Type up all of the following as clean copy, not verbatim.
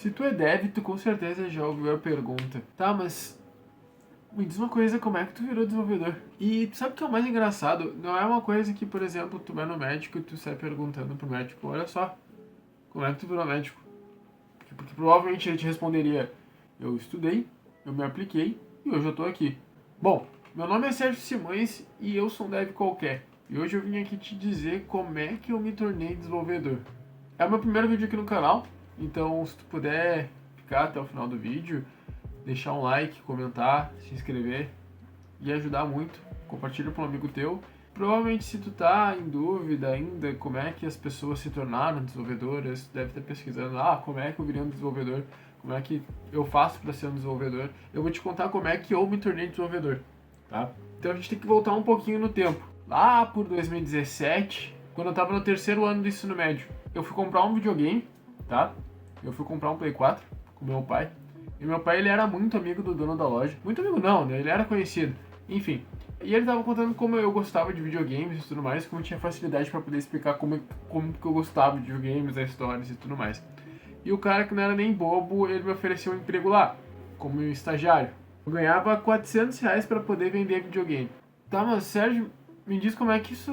Se tu é dev, tu com certeza já ouviu a pergunta. Tá, mas me diz uma coisa, como é que tu virou desenvolvedor? E sabe o que é o mais engraçado? Não é uma coisa que, por exemplo, tu vai no médico e tu sai perguntando pro médico, olha só, como é que tu virou médico? Porque provavelmente ele te responderia, eu estudei, eu me apliquei e hoje eu tô aqui. Bom, meu nome é Sérgio Simões e eu sou um dev qualquer. E hoje eu vim aqui te dizer como é que eu me tornei desenvolvedor. É o meu primeiro vídeo aqui no canal, então se tu puder ficar até o final do vídeo, deixar um like, comentar, se inscrever, ia ajudar muito. Compartilha com um amigo teu. Provavelmente se tu tá em dúvida ainda como é que as pessoas se tornaram desenvolvedoras, deve estar pesquisando, como é que eu virei um desenvolvedor, como é que eu faço para ser um desenvolvedor. Eu vou te contar como é que eu me tornei desenvolvedor, tá? Então a gente tem que voltar um pouquinho no tempo. Lá por 2017, quando eu tava no terceiro ano do ensino médio, eu fui comprar um videogame, tá? Eu fui comprar um Play 4 com meu pai. E meu pai, ele era muito amigo do dono da loja. Muito amigo não, né? Ele era conhecido. Enfim. E ele tava contando como eu gostava de videogames e tudo mais, como eu tinha facilidade para poder explicar como que eu gostava de videogames, as histórias e tudo mais. E o cara, que não era nem bobo, ele me ofereceu um emprego lá, como estagiário. Eu ganhava R$ 400 para poder vender videogame. Tá, mas Sérgio, me diz como é que isso...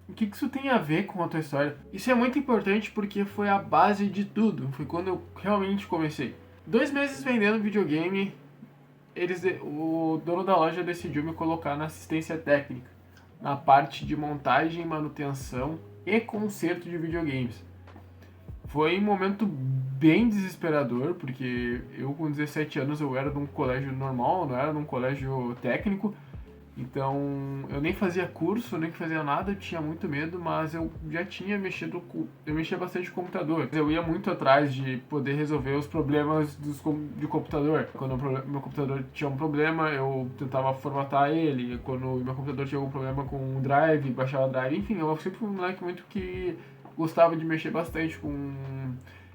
O que isso tem a ver com a tua história? Isso é muito importante porque foi a base de tudo. Foi quando eu realmente comecei. 2 meses vendendo videogame, o dono da loja decidiu me colocar na assistência técnica, na parte de montagem, manutenção e conserto de videogames. Foi um momento bem desesperador, porque eu com 17 anos eu era de um colégio normal, não era de um colégio técnico. Então, eu nem fazia curso, nem fazia nada, eu tinha muito medo, mas eu já tinha mexido eu mexia bastante com computador. Eu ia muito atrás de poder resolver os problemas de computador. Quando meu computador tinha um problema, eu tentava formatar ele. Quando meu computador tinha algum problema com o drive, baixava o drive. Enfim, eu sempre fui um moleque muito que gostava de mexer bastante com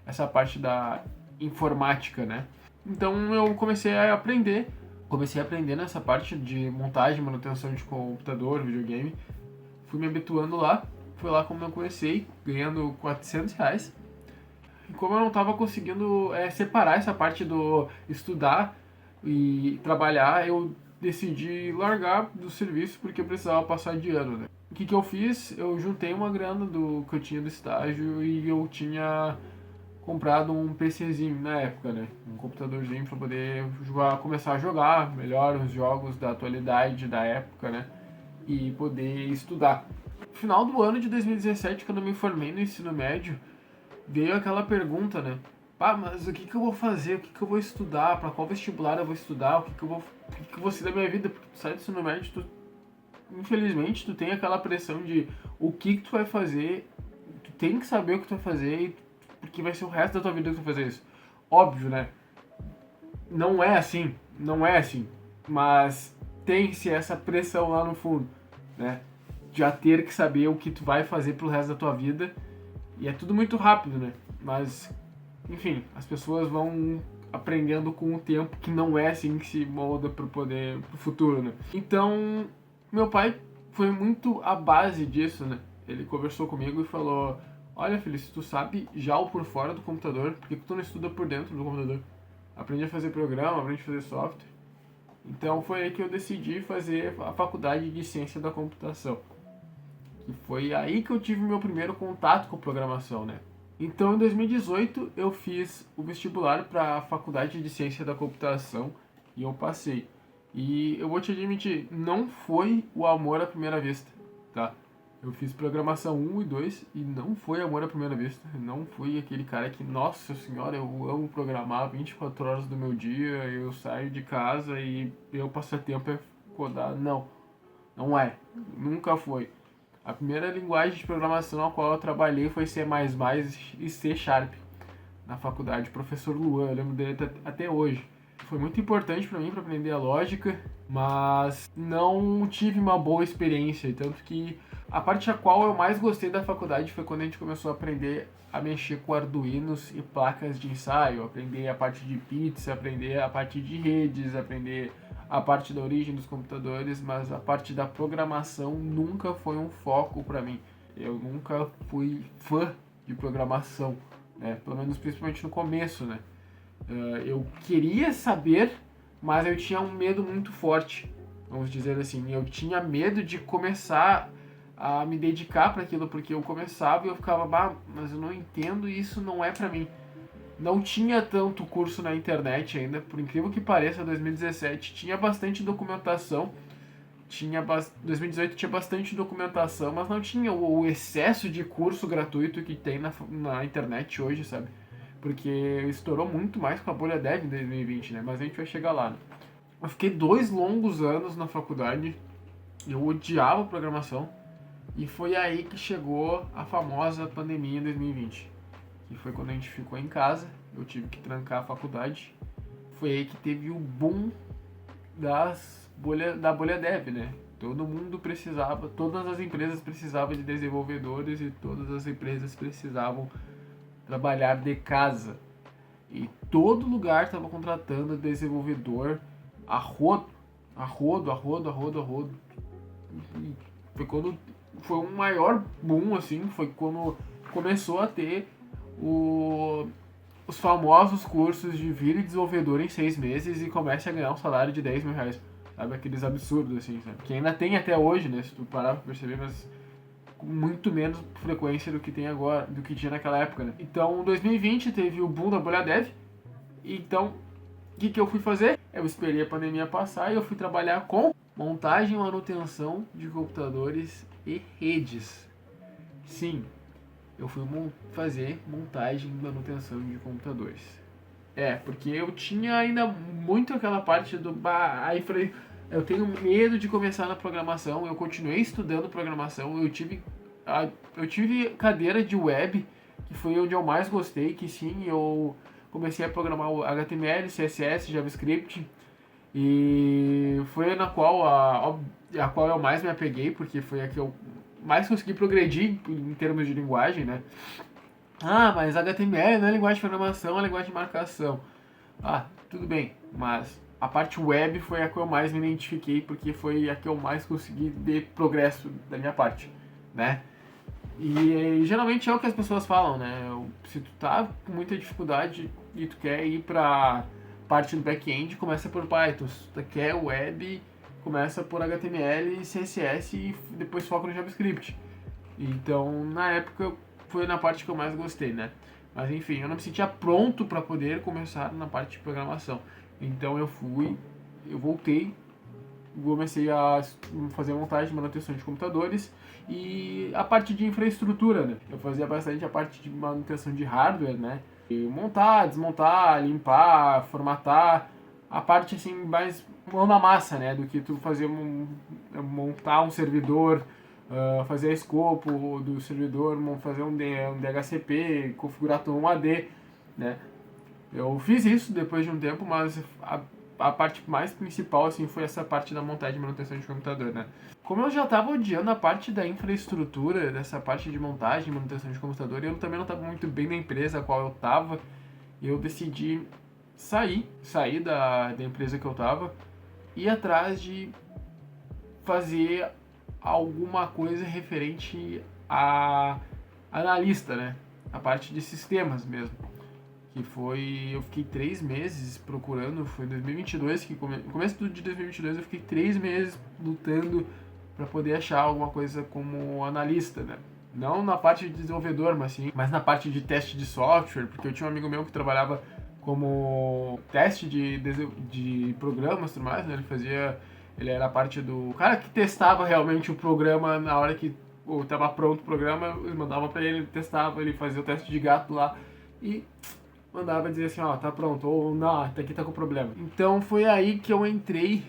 essa parte da informática, né? Então, eu comecei a aprender nessa parte de montagem, manutenção de computador, videogame. Fui me habituando lá. Foi lá como eu comecei, ganhando R$ 400. E como eu não estava conseguindo separar essa parte do estudar e trabalhar, eu decidi largar do serviço porque eu precisava passar de ano, né? O que eu fiz? Eu juntei uma grana do que eu tinha do estágio e eu tinha comprado um PCzinho na época, né? Um computadorzinho para poder começar a jogar melhor os jogos da atualidade da época, né? E poder estudar. No final do ano de 2017, quando eu me formei no ensino médio, veio aquela pergunta, né? Mas o que eu vou fazer? O que eu vou estudar? Para qual vestibular eu vou estudar? O que eu vou ser da minha vida? Porque tu sai do ensino médio, infelizmente, tu tem aquela pressão de o que tu vai fazer, tu tem que saber o que tu vai fazer, porque vai ser o resto da tua vida que tu vai fazer isso. Óbvio, né? Não é assim, mas tem-se essa pressão lá no fundo, né? Já ter que saber o que tu vai fazer pro resto da tua vida, e é tudo muito rápido, né? Mas, enfim, as pessoas vão aprendendo com o tempo que não é assim que se molda pro futuro, né? Então, meu pai foi muito a base disso, né? Ele conversou comigo e falou: olha, filho, se tu sabe já o por fora do computador, por que tu não estuda por dentro do computador? Aprende a fazer programa, aprende a fazer software. Então foi aí que eu decidi fazer a faculdade de ciência da computação. E foi aí que eu tive meu primeiro contato com programação, né? Então, em 2018, eu fiz o vestibular para a faculdade de ciência da computação e eu passei. E eu vou te admitir, não foi o amor à primeira vista, tá? Eu fiz programação 1 e 2 e não foi amor à primeira vista. Não fui aquele cara que, nossa senhora, eu amo programar 24 horas do meu dia, eu saio de casa e meu passatempo é codar. Não, não é. Nunca foi. A primeira linguagem de programação a qual eu trabalhei foi C++ e C Sharp na faculdade. Professor Luan, eu lembro dele até hoje. Foi muito importante para mim para aprender a lógica, mas não tive uma boa experiência, tanto que a parte a qual eu mais gostei da faculdade foi quando a gente começou a aprender a mexer com arduinos e placas de ensaio, aprender a parte de pizza, aprender a parte de redes, aprender a parte da origem dos computadores, mas a parte da programação nunca foi um foco para mim. Eu nunca fui fã de programação né? Pelo menos principalmente no começo, né? Eu queria saber, mas eu tinha um medo muito forte, vamos dizer assim. Eu tinha medo de começar a me dedicar para aquilo, porque eu começava e eu ficava, bah, mas eu não entendo e isso não é para mim. Não tinha tanto curso na internet ainda, por incrível que pareça, 2017 tinha bastante documentação, 2018 tinha bastante documentação, mas não tinha o excesso de curso gratuito que tem na internet hoje, sabe? Porque estourou muito mais com a bolha dev em 2020, né? Mas a gente vai chegar lá, né? Eu fiquei 2 longos anos na faculdade, eu odiava programação, e foi aí que chegou a famosa pandemia em 2020. Que foi quando a gente ficou em casa, eu tive que trancar a faculdade. Foi aí que teve o boom da bolha dev, né? Todo mundo precisava, todas as empresas precisavam de desenvolvedores e todas as empresas precisavam trabalhar de casa. E todo lugar estava contratando desenvolvedor a rodo, a rodo, a rodo, a rodo, a rodo. E foi quando foi um maior boom, assim, foi quando começou a ter os famosos cursos de vire desenvolvedor em 6 meses e comece a ganhar um salário de 10 mil reais. Sabe, aqueles absurdos, assim, sabe? Que ainda tem até hoje, né, se tu parar pra perceber, mas com muito menos frequência do que tem agora, do que tinha naquela época, né? Então, em 2020 teve o boom da bolha dev, então, o que eu fui fazer? Eu esperei a pandemia passar e eu fui trabalhar com montagem e manutenção de computadores e redes. Sim, eu fui fazer montagem e manutenção de computadores. Porque eu tinha ainda muito aquela parte do... Aí falei, eu tenho medo de começar na programação, eu continuei estudando programação, eu tive cadeira de web, que foi onde eu mais gostei, que sim, eu comecei a programar o HTML, CSS, JavaScript, e foi na qual a qual eu mais me apeguei, porque foi a que eu mais consegui progredir em termos de linguagem, né? Ah, mas HTML não é linguagem de programação, é linguagem de marcação. Ah, tudo bem, mas a parte web foi a que eu mais me identifiquei, porque foi a que eu mais consegui ver progresso da minha parte, né? E geralmente é o que as pessoas falam, né? Se tu tá com muita dificuldade e tu quer ir pra parte do back-end, começa por Python. Se tu quer web, começa por HTML e CSS e depois foca no JavaScript. Então, na época, foi na parte que eu mais gostei, né? Mas enfim, eu não me sentia pronto para poder começar na parte de programação. Então eu voltei, comecei a fazer montagem e manutenção de computadores e a parte de infraestrutura, né? Eu fazia bastante a parte de manutenção de hardware, né? E montar, desmontar, limpar, formatar, a parte assim mais mão na massa, né? Do que tu fazer montar um servidor, fazer escopo do servidor, fazer um DHCP, configurar todo um AD, né? Eu fiz isso depois de um tempo, mas a parte mais principal assim foi essa parte da montagem e manutenção de computador, né? Como eu já estava odiando a parte da infraestrutura, dessa parte de montagem e manutenção de computador, eu também não estava muito bem na empresa a qual eu estava, e eu decidi sair da empresa que eu estava e ir atrás de fazer alguma coisa referente a analista, né? A parte de sistemas mesmo. Que foi... Eu fiquei 3 meses procurando, foi em 2022, no começo de 2022 eu fiquei 3 meses lutando para poder achar alguma coisa como analista, né? Não na parte de desenvolvedor, mas na parte de teste de software, porque eu tinha um amigo meu que trabalhava como teste de programas e tudo mais, né? Ele era a parte do cara que testava realmente o programa na hora que estava pronto o programa, eu mandava para ele testava, ele fazia o teste de gato lá e mandava dizer assim, ó, tá pronto, ou não, aqui tá com problema. Então foi aí que eu entrei,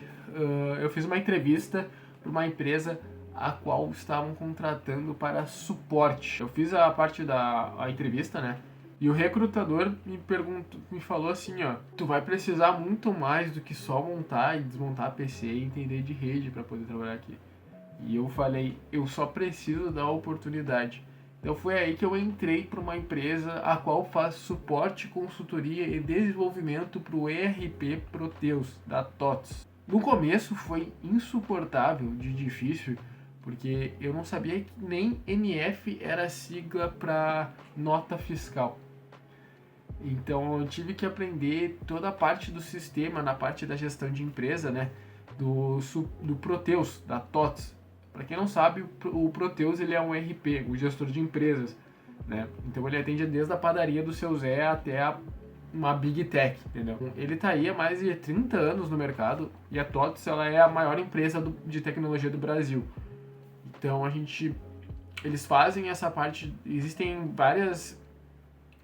eu fiz uma entrevista para uma empresa a qual estavam contratando para suporte. Eu fiz a parte da entrevista, né? E o recrutador me falou assim, ó, tu vai precisar muito mais do que só montar e desmontar PC e entender de rede para poder trabalhar aqui. E eu falei, eu só preciso da oportunidade. Então foi aí que eu entrei para uma empresa a qual faz suporte, consultoria e desenvolvimento para o ERP Proteus, da TOTS. No começo foi insuportável de difícil, porque eu não sabia que nem NF era sigla para nota fiscal. Então eu tive que aprender toda a parte do sistema, na parte da gestão de empresa, né? Do Proteus, da TOTS. Para quem não sabe, o Proteus ele é um RP, o gestor de empresas, né? Então ele atende desde a padaria do seu Zé até uma Big Tech, entendeu? Ele tá aí há mais de 30 anos no mercado e a TOTS ela é a maior empresa de tecnologia do Brasil. Então eles fazem essa parte, existem várias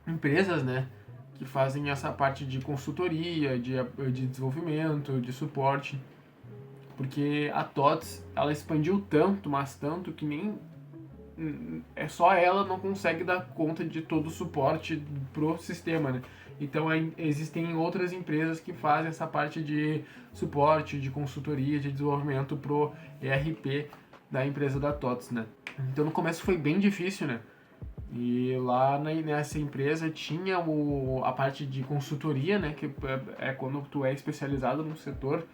empresas, né, que fazem essa parte de consultoria, de desenvolvimento, de suporte, porque a TOTS ela expandiu tanto, mas tanto que nem é só ela não consegue dar conta de todo o suporte pro sistema, né? Então existem outras empresas que fazem essa parte de suporte, de consultoria, de desenvolvimento pro ERP da empresa da TOTS, né? Então no começo foi bem difícil, né? E lá nessa empresa tinha a parte de consultoria, né? Que é quando tu é especializado no setor,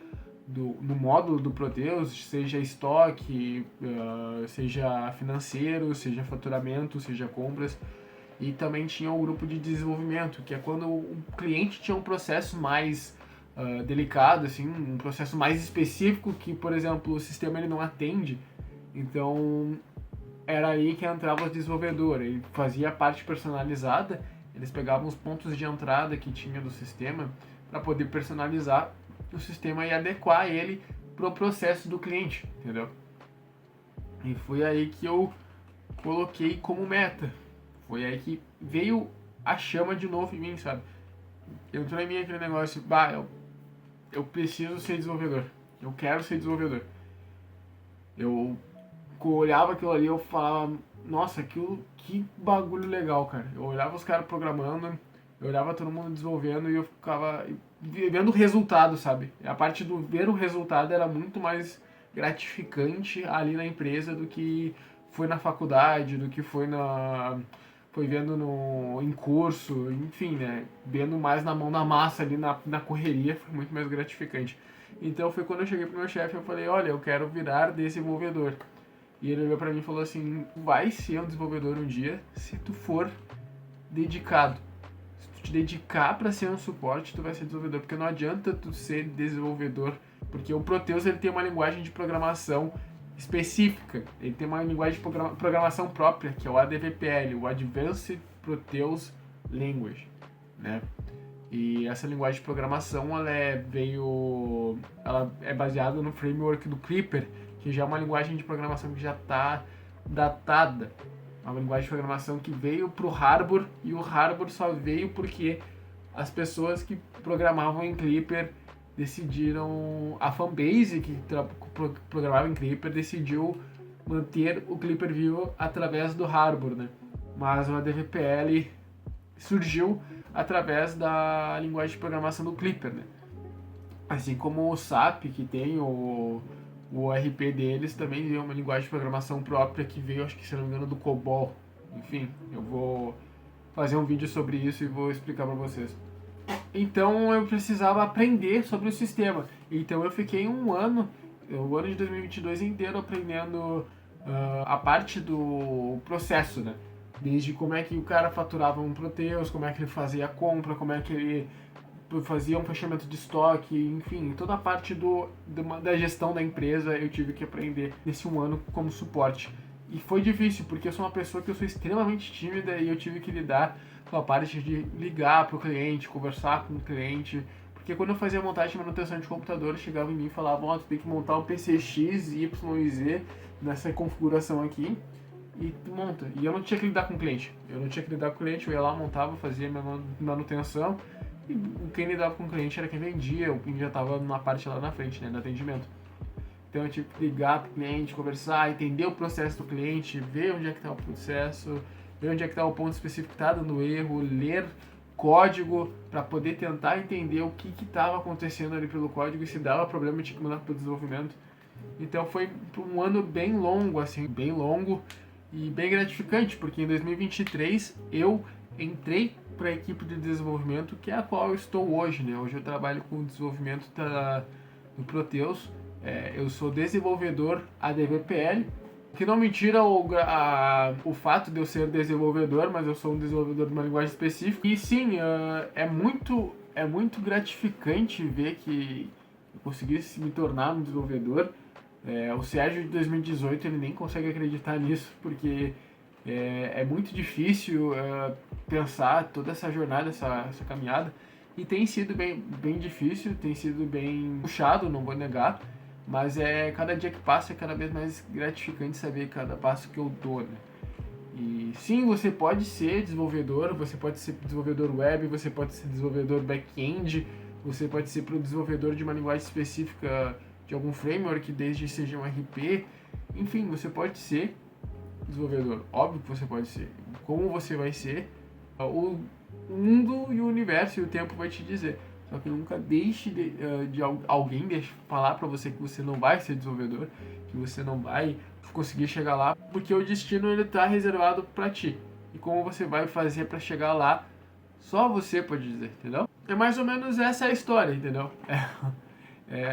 no módulo do Proteus, seja estoque, seja financeiro, seja faturamento, seja compras. E também tinha o grupo de desenvolvimento, que é quando o cliente tinha um processo mais delicado, assim, um processo mais específico que, por exemplo, o sistema ele não atende. Então era aí que entrava o desenvolvedor. Ele fazia a parte personalizada, eles pegavam os pontos de entrada que tinha do sistema para poder personalizar o sistema e adequar ele pro processo do cliente, entendeu? E foi aí que eu coloquei como meta. Foi aí que veio a chama de novo em mim, sabe? Entrou em mim aquele negócio, eu preciso ser desenvolvedor. Eu quero ser desenvolvedor. Eu olhava aquilo ali e eu falava, nossa, que bagulho legal, cara. Eu olhava os caras programando, eu olhava todo mundo desenvolvendo e eu ficava vendo o resultado, sabe? A parte do ver o resultado era muito mais gratificante ali na empresa do que foi na faculdade, do que foi vendo em curso, enfim, né? Vendo mais na mão na massa ali na correria, foi muito mais gratificante. Então foi quando eu cheguei pro meu chefe e eu falei, olha, eu quero virar desenvolvedor. E ele olhou pra mim e falou assim, vai ser um desenvolvedor um dia se tu for dedicado. Se tu te dedicar para ser um suporte, tu vai ser desenvolvedor, porque não adianta tu ser desenvolvedor, porque o Proteus ele tem uma linguagem de programação específica, ele tem uma linguagem de programação própria, que é o ADVPL, o Advanced Proteus Language, né? E essa linguagem de programação ela é baseada no framework do Clipper, que já é uma linguagem de programação que já está datada. É uma linguagem de programação que veio para o Harbor, e o Harbor só veio porque as pessoas que programavam em Clipper decidiram, a fanbase que programava em Clipper decidiu manter o Clipper vivo através do Harbor, né? Mas o ADVPL surgiu através da linguagem de programação do Clipper, né? Assim como o SAP, que tem o RP deles, também é uma linguagem de programação própria que veio, acho que se não me engano, do COBOL. Enfim, eu vou fazer um vídeo sobre isso e vou explicar para vocês. Então eu precisava aprender sobre o sistema. Então eu fiquei um ano, o ano de 2022 inteiro aprendendo a parte do processo, né? Desde como é que o cara faturava um Proteus, como é que ele fazia a compra, como é que ele fazia um fechamento de estoque, enfim, toda a parte da gestão da empresa eu tive que aprender nesse um ano como suporte. E foi difícil, porque eu sou uma pessoa que eu sou extremamente tímida e eu tive que lidar com a parte de ligar para o cliente, conversar com o cliente, porque quando eu fazia montagem e manutenção de computador, chegava em mim e falava, ó, tu tem que montar um PC X, Y e Z nessa configuração aqui, e tu monta. E eu não tinha que lidar com o cliente. Eu ia lá, montava, fazia minha manutenção, e quem lidava com o cliente era quem vendia, quem já estava na parte lá na frente, né, do atendimento. Então eu tive que ligar para o cliente, conversar, entender o processo do cliente, ver onde é que está o processo, ver onde é que está o ponto específico que está dando erro, ler código para poder tentar entender o que estava acontecendo ali pelo código e se dava problema eu tinha que mandar para o desenvolvimento. Então foi um ano bem longo, assim, bem longo e bem gratificante, porque em 2023 eu entrei para a equipe de desenvolvimento, que é a qual eu estou hoje, né? Hoje eu trabalho com o desenvolvimento do Proteus. Eu sou desenvolvedor ADVPL Que não me tira o fato de eu ser desenvolvedor, mas eu sou um desenvolvedor de uma linguagem específica. E sim, é muito gratificante ver que eu consegui me tornar um desenvolvedor. O Sérgio de 2018 ele nem consegue acreditar nisso, porque é muito difícil pensar toda essa jornada, essa caminhada. E tem sido bem difícil, tem sido bem puxado, não vou negar. Mas cada dia que passa é cada vez mais gratificante saber cada passo que eu dou, né? E sim, você pode ser desenvolvedor, você pode ser desenvolvedor web, você pode ser desenvolvedor back-end, você pode ser desenvolvedor de uma linguagem específica de algum framework, desde seja um RP. Enfim, você pode ser desenvolvedor, óbvio que você pode ser. Como você vai ser, o mundo e o universo e o tempo vai te dizer. Só que nunca deixe de alguém falar pra você que você não vai ser desenvolvedor, que você não vai conseguir chegar lá, porque o destino ele tá reservado pra ti. E como você vai fazer pra chegar lá, só você pode dizer, entendeu? É mais ou menos essa a história, entendeu?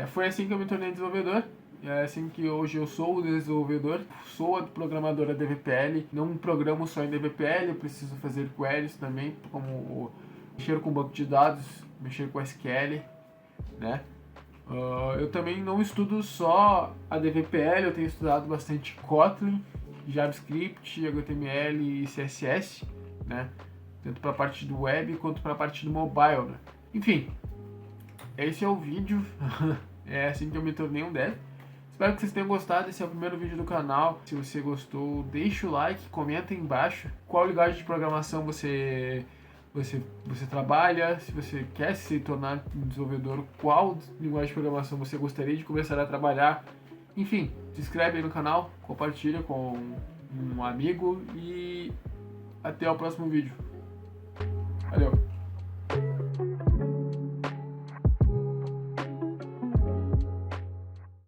Foi assim que eu me tornei desenvolvedor. É assim que hoje eu sou o desenvolvedor, sou a programadora DVPL, não programo só em DVPL, eu preciso fazer queries também, como mexer com banco de dados, mexer com SQL, né? Eu também não estudo só a DVPL, eu tenho estudado bastante Kotlin, JavaScript, HTML e CSS, né? Tanto para a parte do web quanto para a parte do mobile, né? Enfim, esse é o vídeo, é assim que eu me tornei um dev. Espero que vocês tenham gostado, esse é o primeiro vídeo do canal. Se você gostou, deixa o like, comenta aí embaixo qual linguagem de programação você trabalha, se você quer se tornar um desenvolvedor, qual linguagem de programação você gostaria de começar a trabalhar. Enfim, se inscreve aí no canal, compartilha com um amigo e até o próximo vídeo. Valeu!